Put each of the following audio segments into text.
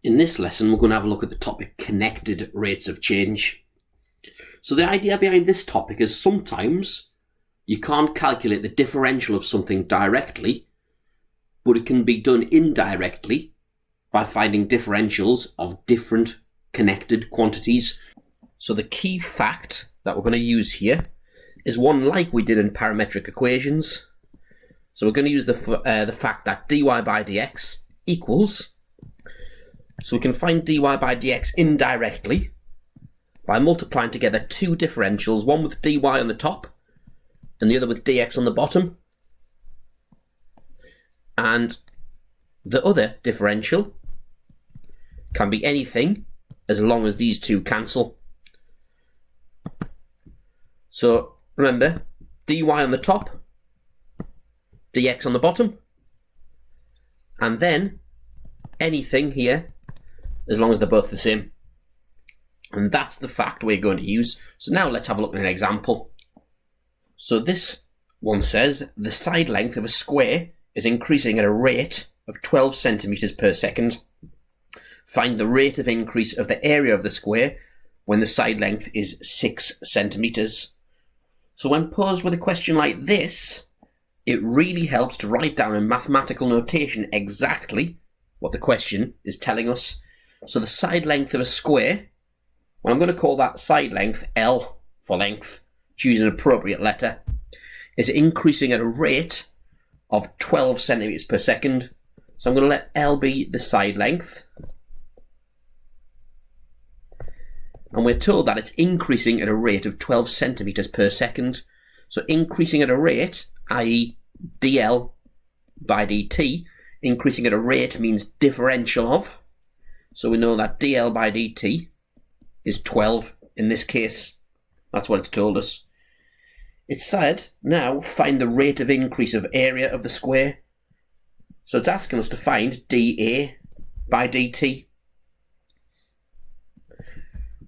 In this lesson, we're going to have a look at the topic connected rates of change. So the idea behind this topic is sometimes you can't calculate the differential of something directly, but it can be done indirectly by finding differentials of different connected quantities. So the key fact that we're going to use here is one like we did in parametric equations. So we're going to use the fact that dy by dx equals, so we can find dy by dx indirectly by multiplying together two differentials, one with dy on the top and the other with dx on the bottom. And the other differential can be anything as long as these two cancel. So remember, dy on the top, dx on the bottom, and then anything here as long as they're both the same. And that's the fact we're going to use. So now let's have a look at an example. So this one says the side length of a square is increasing at a rate of 12 centimeters per second. Find the rate of increase of the area of the square when the side length is 6 centimeters. So when posed with a question like this, it really helps to write down in mathematical notation exactly what the question is telling us. So the side length of a square, well, I'm going to call that side length L for length, choose an appropriate letter, is increasing at a rate of 12 centimeters per second. So I'm going to let L be the side length. And we're told that it's increasing at a rate of 12 centimeters per second. So increasing at a rate, i.e. dl by dt, increasing at a rate means differential of. So we know that dl by dt is 12 in this case. That's what it's told us. It said, now find the rate of increase of area of the square. So it's asking us to find dA by dt.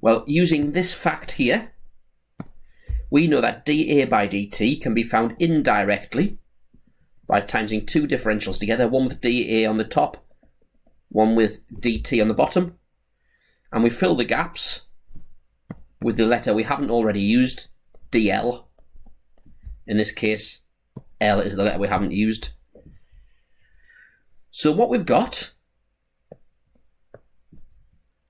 Well, using this fact here, we know that dA by dt can be found indirectly by timesing two differentials together, one with dA on the top, one with dt on the bottom, and we fill the gaps with the letter we haven't already used, dl. In this case, L is the letter we haven't used. So what we've got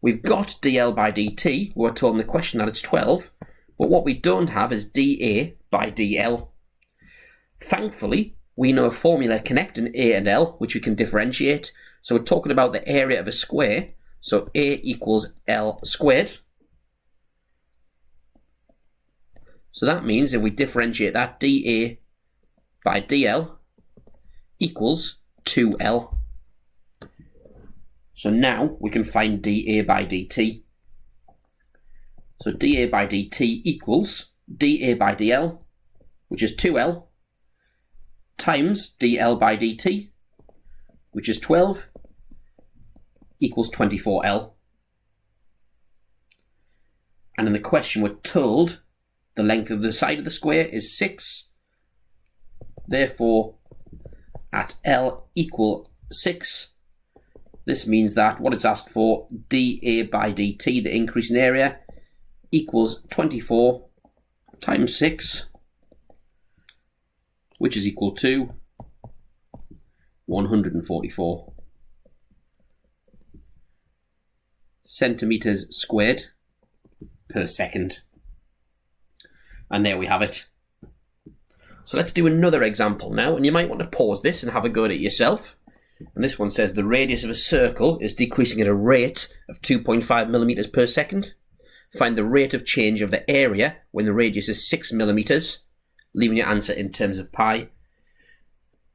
dl by dt. We're told in the question that it's 12, but what we don't have is dA by dl. Thankfully, we know a formula connecting A and L, which we can differentiate. So we're talking about the area of a square. So A equals L squared. So that means if we differentiate that, dA by dl equals 2L. So now we can find dA by dt. So dA by dt equals dA by dl, which is 2L, times dl by dt, which is 12, equals 24L. And in the question we're told the length of the side of the square is 6. Therefore, at L equal 6, this means that what it's asked for, dA by dt, the increase in area, equals 24 times 6, which is equal to 144 centimeters squared per second. And there we have it. So let's do another example now, and you might want to pause this and have a go at it yourself. And this one says the radius of a circle is decreasing at a rate of 2.5 millimeters per second. Find the rate of change of the area when the radius is 6 millimeters, leaving your answer in terms of pi.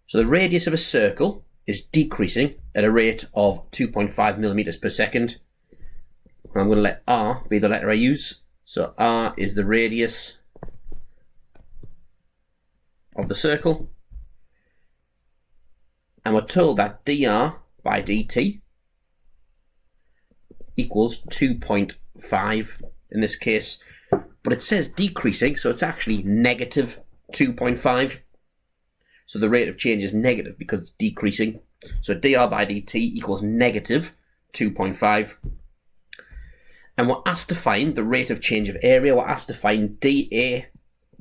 So the radius of a circle is decreasing at a rate of 2.5 millimeters per second. And I'm going to let R be the letter I use. So R is the radius of the circle. And we're told that dr by dt equals 2.5 in this case, but it says decreasing, so it's actually negative 2.5. So the rate of change is negative because it's decreasing. So dr by dt equals negative 2.5. And we're asked to find the rate of change of area. We're asked to find dA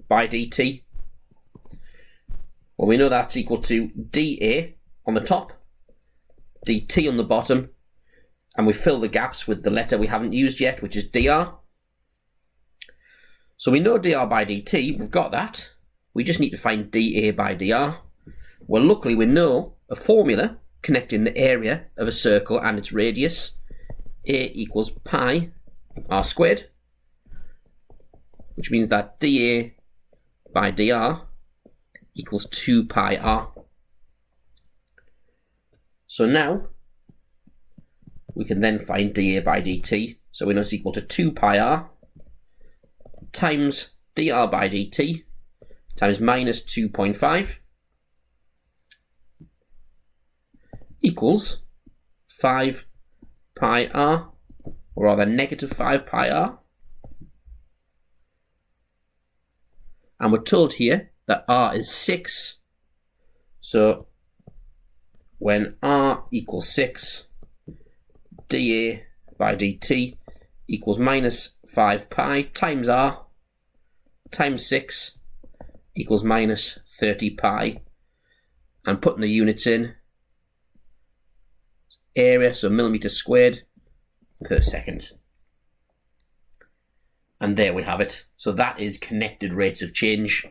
by dt. Well, we know that's equal to dA on the top, dt on the bottom, and we fill the gaps with the letter we haven't used yet, which is dr. So we know dr by dt, we've got that. We just need to find dA by dr. Well, luckily we know a formula connecting the area of a circle and its radius. A equals pi r squared, which means that dA by dr equals 2 pi r. So now we can then find dA by dt. So we know it's equal to 2 pi r times dr by dt times minus 2.5 equals 5 pi r, or rather negative 5 pi r. And we're told here that r is 6. So when r equals 6, dA by dt equals minus 5 pi times r times 6 equals minus 30 pi. And putting the units in, area, so millimeters squared per second. And there we have it. So that is connected rates of change.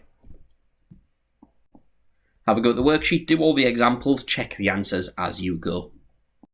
Have a go at the worksheet, do all the examples, check the answers as you go.